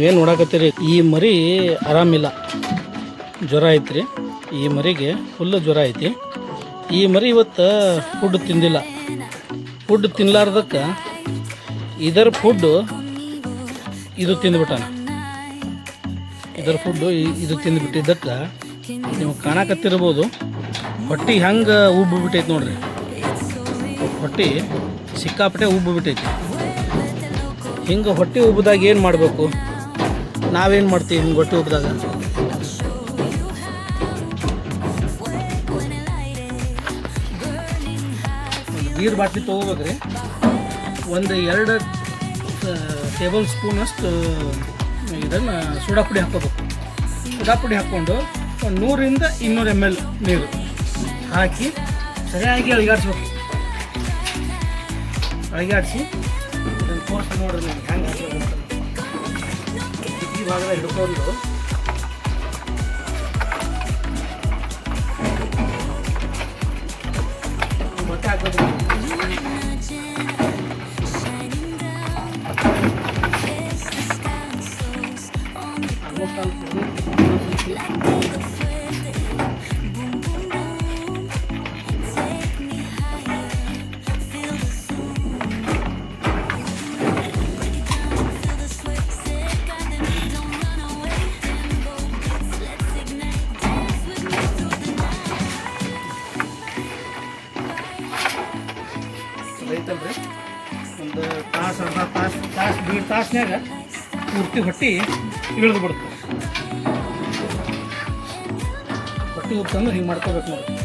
ನೀವೇನು ನೋಡಕತ್ತೀರಿ, ಈ ಮರಿ ಆರಾಮಿಲ್ಲ, ಜ್ವರ ಐತ್ರಿ. ಈ ಮರಿಗೆ ಫುಲ್ಲು ಜ್ವರ ಐತಿ. ಈ ಮರಿ ಇವತ್ತು ಫುಡ್ ತಿಂದಿಲ್ಲ. ಫುಡ್ ತಿನ್ನಲಾರ್ದಕ್ಕೆ ಇದರ ಫುಡ್ಡು ಇದು ತಿಂದುಬಿಟ್ಟಾನ. ಇದರ ಫುಡ್ಡು ಇದು ತಿಂದುಬಿಟ್ಟಿದ್ದಕ್ಕೆ ನೀವು ಕಾಣಕತ್ತಿರ್ಬೋದು ಹೊಟ್ಟೆ ಹೆಂಗೆ ಉಬ್ಬು ಬಿಟ್ಟೈತಿ ನೋಡ್ರಿ. ಹೊಟ್ಟೆ ಸಿಕ್ಕಾಪಟ್ಟೆ ಉಬ್ಬು ಬಿಟ್ಟೈತಿ. ಹಿಂಗೆ ಹೊಟ್ಟೆ ಉಬ್ಬಿದಾಗ ಏನು ಮಾಡಬೇಕು? ನಾವೇನು ಮಾಡ್ತೀವಿ ಹಿಂಗೆ ಹೊಟ್ಟೆ ಉಬ್ಬಿದಾಗ? ನೀರು ಬಾಟ್ಲಿ ತೊಗೋಬೇಕ್ರಿ. ಒಂದು 2 ಟೇಬಲ್ ಸ್ಪೂನಷ್ಟು ಇದನ್ನು ಸೋಡಾ ಪುಡಿ ಹಾಕ್ಕೋಬೇಕು. ಸೋಡಾ ಪುಡಿ ಹಾಕ್ಕೊಂಡು ಒಂದು 100ರಿಂದ 200 ml ನೀರು ಹಾಕಿ ಸರಿಯಾಗಿ ಅಳಿಗಾಡಿಸ್ಬೇಕು. ಅಳಿಗಾಡಿಸಿ ಇದನ್ನು ತೋರಿಸಿ ನೋಡ್ರಿ ನಿಮ್ಗೆ ಹೆಂಗೆ ಹಾಕ್ಬೇಕು. ಈ ಭಾಗದ ಹಿಡ್ಕೊಂಡು ಮತ್ತೆ ಹಾಕ್ಬೇಕು. ಐತಲ್ರಿ ಒಂದು ತಾಸು, ಅರ್ಧ ತಾಸು, 1.5 ತಾಸ್ನ್ಯಾಗ ಪೂರ್ತಿ ಹೊಟ್ಟೆ ಇಳಿದು ಬಿಡುತ್ತೆ. ಹೊಟ್ಟೆ ಉಪ್ಪಂದ್ರೆ ಹಿಂಗೆ ಮಾಡ್ಕೋಬೇಕು ನೋಡಿ.